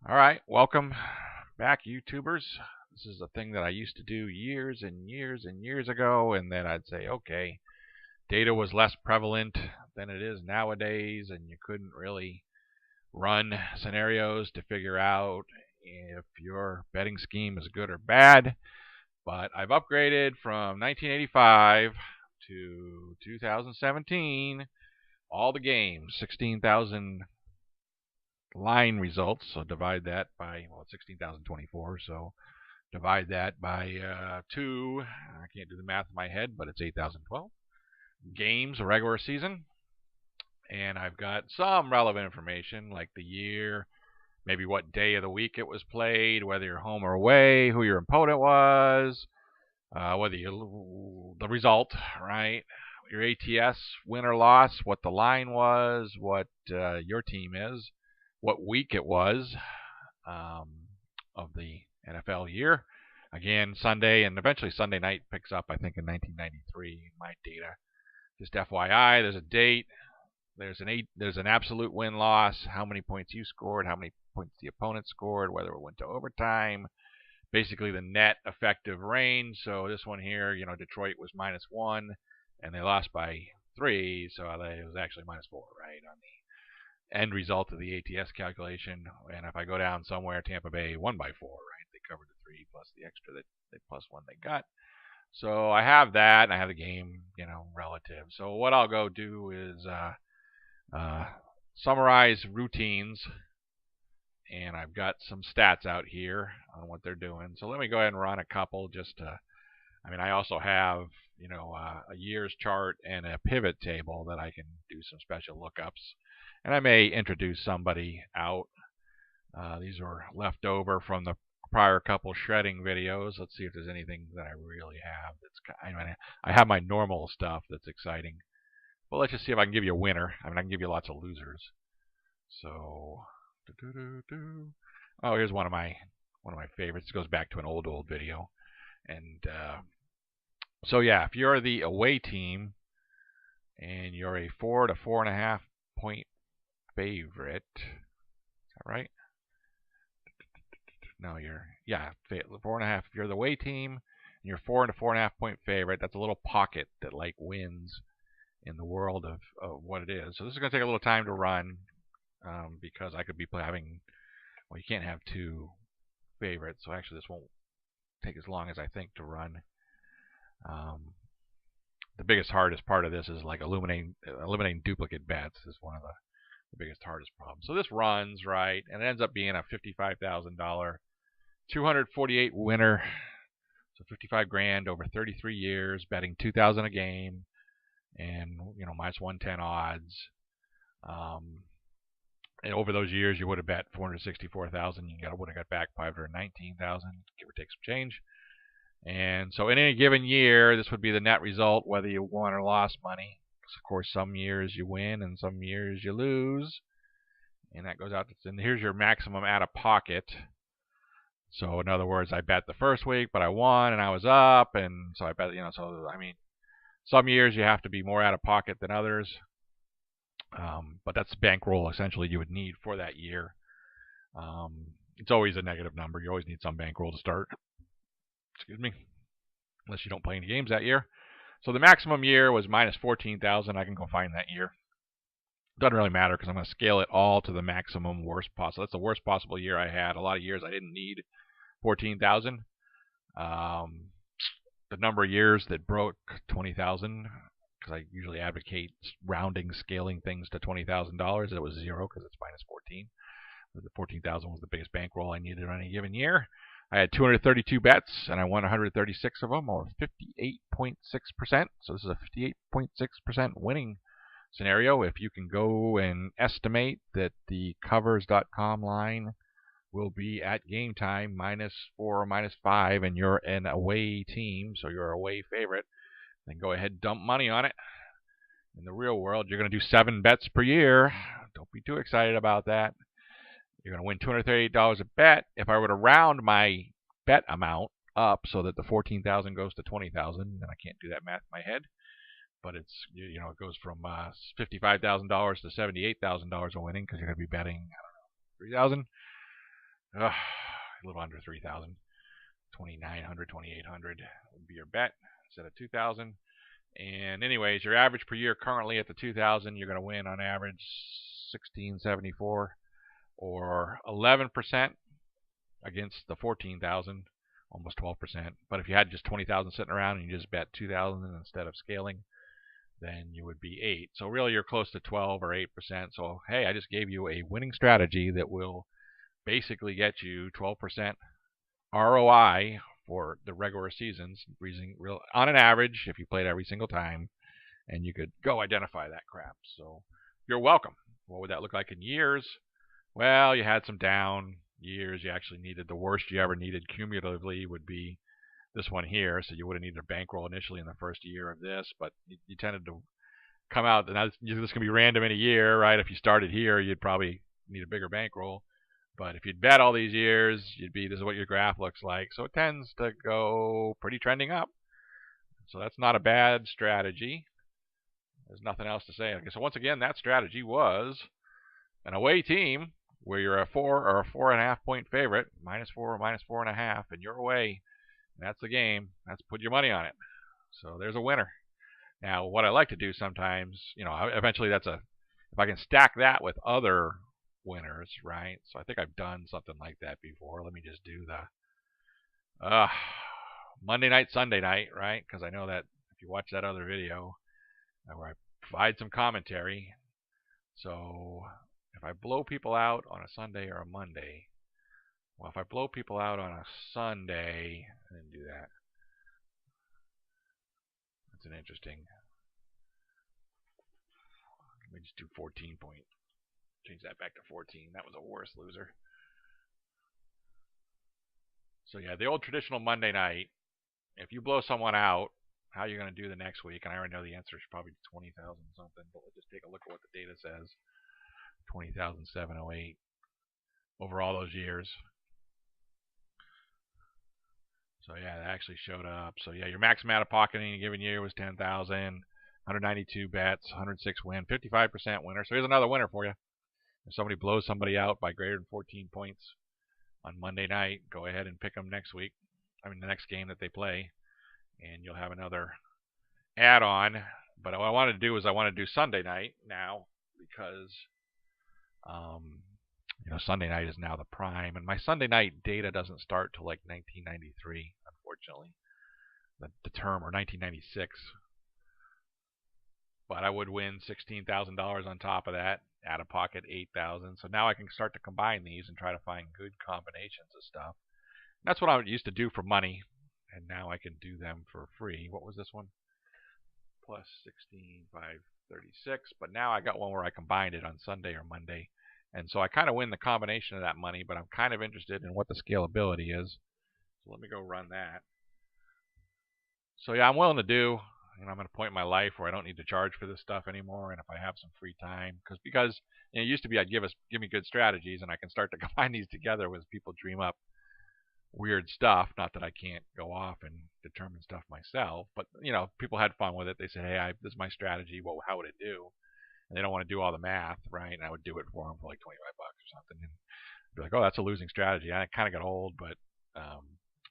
All right, welcome back, YouTubers. This is a thing that I used to do years and years and years ago, and then I'd say, okay, data was less prevalent than it is nowadays, and you couldn't really run scenarios to figure out if your betting scheme is good or bad. But I've upgraded from 1985 to 2017, all the games, 16,000 line results. So divide that by, well, 16,024. So divide that by 2. I can't do the math in my head, but it's 8,012 games, a regular season. And I've got some relevant information like the year, maybe what day of the week it was played, whether you're home or away, who your opponent was, whether you the result, right? Your ATS win or loss, what the line was, what your team is, what week it was um, of the NFL year. Again, Sunday and eventually Sunday night picks up, I think, in 1993. My data. Just FYI, there's a date. There's an absolute win loss. How many points you scored? How many points the opponent scored? Whether it went to overtime. Basically, the net effective range. So this one here, Detroit was -1, and they lost by 3, so it was actually -4, right, on the end result of the ATS calculation. And if I go down somewhere, Tampa Bay won by 4, right? They covered the 3 plus the extra that they plus 1 they got. So I have that, and I have the game, relative. So what I'll go do is summarize routines, and I've got some stats out here on what they're doing. So let me go ahead and run a couple just to, I also have, a year's chart and a pivot table that I can do some special lookups. And I may introduce somebody out. These were left over from the prior couple shredding videos. Let's see if there's anything that I really have that's, I have my normal stuff that's exciting. But let's just see if I can give you a winner. I can give you lots of losers. So, oh, here's one of my favorites. It goes back to an old video. And so yeah, if you're the away team and you're a 4 to 4.5 point favorite, is that right? No, you're 4.5. If you're the away team and you're 4 to 4.5 point favorite, that's a little pocket that like wins in the world of what it is. So this is going to take a little time to run because I could be having, well, you can't have 2 favorites, so actually this won't take as long as I think to run. The hardest part of this is like eliminating duplicate bets is one of the biggest, hardest problems. So this runs, right, and it ends up being a $55,000, 248 winner, so 55 grand over 33 years, betting 2,000 a game, and -110 odds. And over those years, you would have bet 464,000. You would have got back 519,000, give or take some change. And so in any given year, this would be the net result, whether you won or lost money. Because of course, some years you win and some years you lose. And that goes out to, and here's your maximum out of pocket. So in other words, I bet the first week, but I won and I was up, and so I bet, some years you have to be more out of pocket than others. But that's the bankroll essentially you would need for that year. It's always a negative number. You always need some bankroll to start. Excuse me. Unless you don't play any games that year. So the maximum year was -14,000. I can go find that year. Doesn't really matter because I'm going to scale it all to the maximum worst possible. That's the worst possible year I had. A lot of years I didn't need 14,000. The number of years that broke 20,000, because I usually advocate rounding, scaling things to $20,000. It was 0 because it's -14. The 14,000 was the biggest bankroll I needed on any given year. I had 232 bets, and I won 136 of them, or 58.6%. So this is a 58.6% winning scenario. If you can go and estimate that the covers.com line will be at game time -4 or -5, and you're an away team, so you're a away favorite, then go ahead and dump money on it. In the real world, you're going to do 7 bets per year. Don't be too excited about that. You're going to win $238 a bet. If I were to round my bet amount up so that the 14,000 goes to 20,000, then I can't do that math in my head. But it's, it goes from $55,000 to $78,000 of winning because you're going to be betting, 3,000. A little under 3,000. 2,900, 2,800 would be your bet instead of 2,000. And anyways, your average per year currently at the 2,000, you're going to win on average 1,674 or 11% against the 14,000, almost 12%. But if you had just 20,000 sitting around and you just bet 2,000 instead of scaling, then you would be 8. So really you're close to 12 or 8%. So hey, I just gave you a winning strategy that will basically get you 12% ROI for the regular seasons, on an average, if you played every single time, and you could go identify that crap. So you're welcome. What would that look like in years? Well, you had some down years. You actually needed the worst you ever needed cumulatively would be this one here. So you would have needed a bankroll initially in the first year of this, but you tended to come out. Now this can be random in a year, right? If you started here, you'd probably need a bigger bankroll. But if you'd bet all these years, you'd be, this is what your graph looks like. So it tends to go pretty trending up. So that's not a bad strategy. There's nothing else to say. Okay, so once again, that strategy was an away team where you're a 4 or a 4.5 point favorite, -4 or -4.5, and you're away. And that's the game. That's put your money on it. So there's a winner. Now, what I like to do sometimes, eventually if I can stack that with other winners, right? So I think I've done something like that before. Let me just do the Monday night, Sunday night, right? Because I know that if you watch that other video where I provide some commentary, so if I blow people out on a Sunday or a Monday, well, if I blow people out on a Sunday, I didn't do that. That's an interesting. Let me just do 14 point. Change that back to 14. That was a worse loser. So yeah, the old traditional Monday night, if you blow someone out, how are you going to do the next week? And I already know the answer is probably 20,000 something, but let's just take a look at what the data says. 20,708 over all those years. So yeah, that actually showed up. So yeah, your maximum out of pocket in a given year was 10,000, 192 bets, 106 win, 55% winner. So here's another winner for you. If somebody blows somebody out by greater than 14 points on Monday night, go ahead and pick them next week. The next game that they play, and you'll have another add-on. But what I want to do is I want to do Sunday night now because Sunday night is now the prime, and my Sunday night data doesn't start till like 1993, unfortunately, the term, or 1996. But I would win $16,000 on top of that, out of pocket $8,000. So now I can start to combine these and try to find good combinations of stuff. And that's what I used to do for money, and now I can do them for free. What was this one? Plus 16,536. But now I got one where I combined it on Sunday or Monday. And so I kind of win the combination of that money, but I'm kind of interested in what the scalability is. So let me go run that. So yeah, I'm willing to do, I'm at a point in my life where I don't need to charge for this stuff anymore. And if I have some free time, because it used to be I'd give me good strategies, and I can start to combine these together as people dream up weird stuff. Not that I can't go off and determine stuff myself, but people had fun with it. They said, hey, this is my strategy. Well, how would it do? And they don't want to do all the math, right? And I would do it for them for like $25 or something, and be like, oh, that's a losing strategy. And it kind of got old, but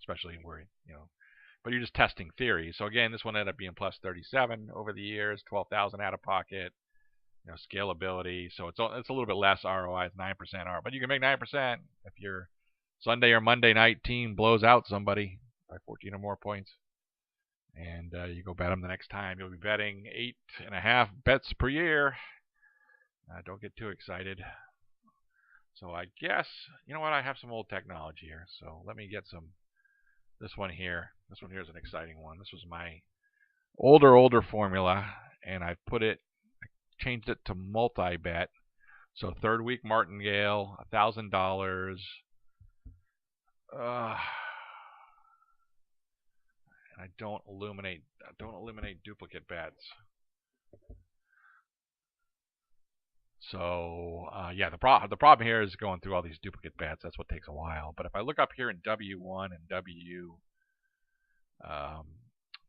especially where but you're just testing theory. So again, this one ended up being plus 37 over the years, 12,000 out of pocket, scalability. So it's a little bit less ROI. It's 9% ROI, but you can make 9% if your Sunday or Monday night team blows out somebody by 14 or more points, and you go bet them the next time. You'll be betting 8.5 bets per year. Don't get too excited. So I guess, you know what, I have some old technology here. So let me get this one here. This one here is an exciting one. This was my older formula, and I changed it to multi-bet. So third week martingale, $1,000. And I don't eliminate duplicate bets. So yeah, the problem here is going through all these duplicate bets. That's what takes a while. But if I look up here in W1 and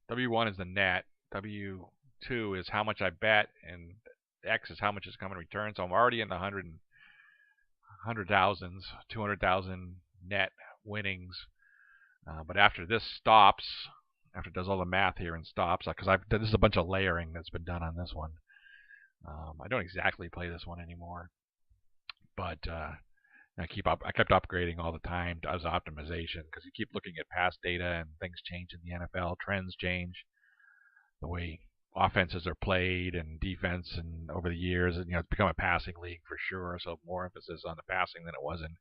W1 is the net, W2 is how much I bet, and X is how much is coming in return. So I'm already in the 100,000s, 200,000, net winnings. But after this stops, after it does all the math here and stops, because this is a bunch of layering that's been done on this one. I don't exactly play this one anymore, but I kept upgrading all the time as optimization, because you keep looking at past data and things change in the NFL, trends change, the way offenses are played and defense, and over the years, and it's become a passing league for sure. So more emphasis on the passing than it was in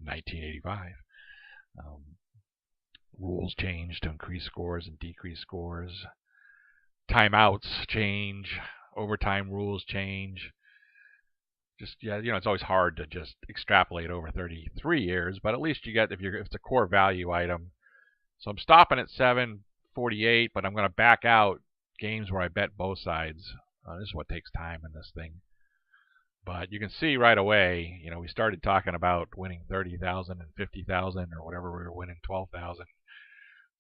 1985. Rules change to increase scores and decrease scores. Timeouts change. Overtime rules change. Just it's always hard to just extrapolate over 33 years, but at least you get if it's a core value item. So I'm stopping at 748, but I'm going to back out games where I bet both sides. This is what takes time in this thing. But you can see right away, we started talking about winning 30,000 and 50,000 or whatever we were winning 12,000.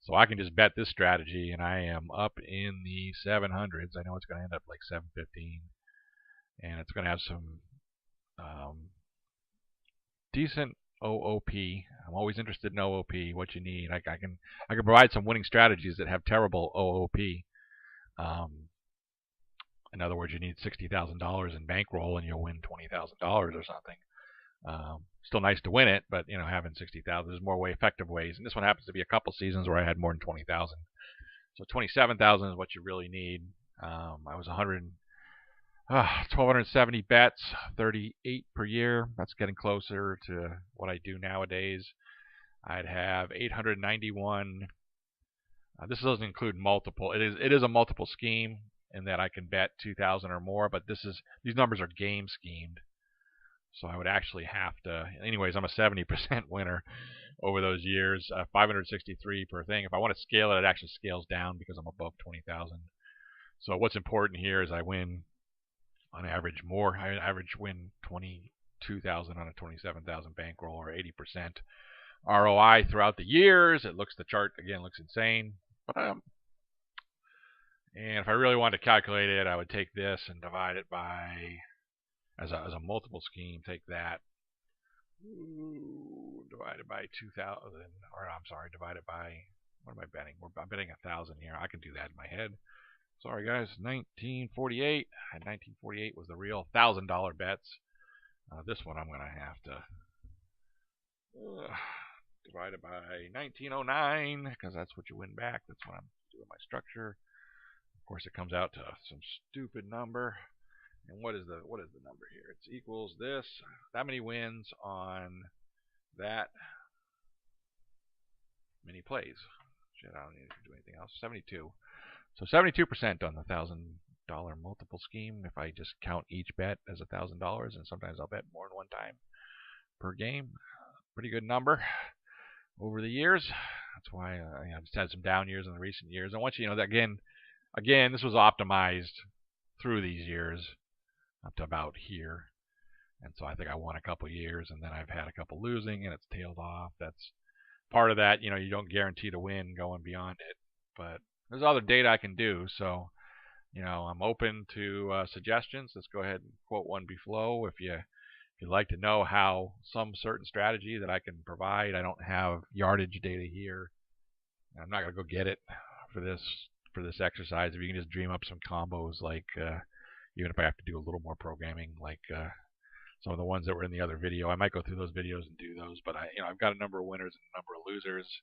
So I can just bet this strategy, and I am up in the 700s. I know it's going to end up like 715, and it's going to have some decent OOP. I'm always interested in OOP. What you need, I can provide some winning strategies that have terrible OOP. In other words, you need $60,000 in bankroll, and you'll win $20,000 or something. Still nice to win it, but having 60,000, there's more effective ways. And this one happens to be a couple seasons where I had more than 20,000. So 27,000 is what you really need. I was 1,270 bets, 38 per year. That's getting closer to what I do nowadays. I'd have 891. This doesn't include multiple. It is a multiple scheme in that I can bet 2,000 or more, but these numbers are game schemed. So I would actually have to. Anyways, I'm a 70% winner over those years. 563 per thing. If I want to scale it, it actually scales down because I'm above 20,000. So what's important here is I win on average more. I average win 22,000 on a 27,000 bankroll, or 80% ROI throughout the years. The chart again looks insane. But and if I really wanted to calculate it, I would take this and divide it by, as a multiple scheme, take that divided by 2,000, or I'm sorry, divided by, what am I betting? I'm betting 1,000 here. I can do that in my head. Sorry guys, 1948. And 1948 was the real $1,000 bets. This one I'm going to have to divide it by 1909, because that's what you win back. That's what I'm doing my structure. Of course, it comes out to some stupid number. And what is the number here? It equals this. That many wins on that many plays. Shit, I don't need to do anything else. 72. So 72% on the $1,000 multiple scheme. If I just count each bet as $1,000, and sometimes I'll bet more than one time per game. Pretty good number over the years. That's why I just had some down years in the recent years. I want you to know that again, this was optimized through these years up to about here. And so I think I won a couple years, and then I've had a couple losing, and it's tailed off. That's part of that. You don't guarantee to win going beyond it. But there's other data I can do. So, I'm open to suggestions. Let's go ahead and quote one below if you'd like to know how some certain strategy that I can provide. I don't have yardage data here. I'm not going to go get it for this exercise. If you can just dream up some combos, like even if I have to do a little more programming, like some of the ones that were in the other video, I might go through those videos and do those. But I've got a number of winners and a number of losers.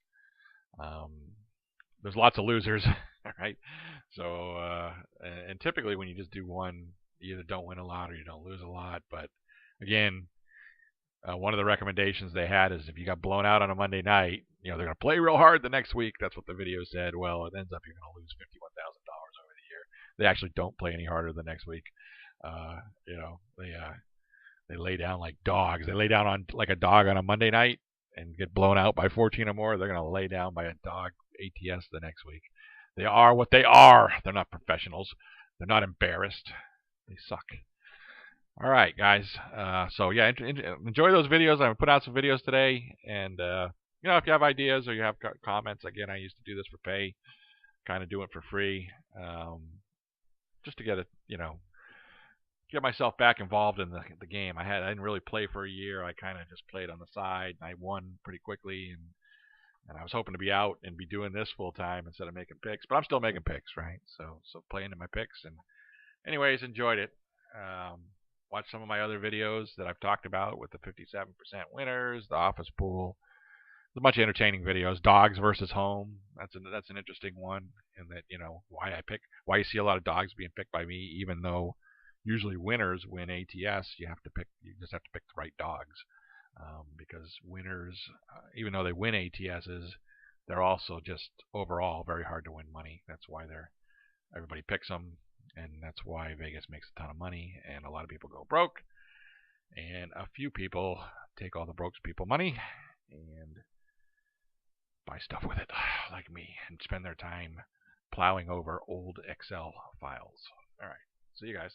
There's lots of losers, right? So and typically when you just do one, you either don't win a lot or you don't lose a lot. But again, one of the recommendations they had is if you got blown out on a Monday night, they're going to play real hard the next week. That's what the video said. Well, it ends up you're going to lose $51,000 over the year. They actually don't play any harder the next week. They lay down like dogs. They lay down like a dog on a Monday night and get blown out by 14 or more. They're going to lay down by a dog ATS the next week. They are what they are. They're not professionals. They're not embarrassed. They suck. All right, guys. So yeah, enjoy those videos. I'm gonna put out some videos today, and if you have ideas or you have comments, again, I used to do this for pay, kind of do it for free, just to get it, get myself back involved in the game. I didn't really play for a year. I kind of just played on the side, and I won pretty quickly, and I was hoping to be out and be doing this full time instead of making picks. But I'm still making picks, right? So playing in my picks, and anyways, enjoyed it. Um, watched some of my other videos that I've talked about with the 57% winners, the office pool. There's a bunch of entertaining videos. Dogs versus home. That's an interesting one. In that, why you see a lot of dogs being picked by me, even though usually winners win ATS. You just have to pick the right dogs, because winners, even though they win ATSs, they're also just overall very hard to win money. That's why everybody picks them, and that's why Vegas makes a ton of money, and a lot of people go broke, and a few people take all the broke people money and buy stuff with it, like me, and spend their time plowing over old Excel files. All right, see you guys.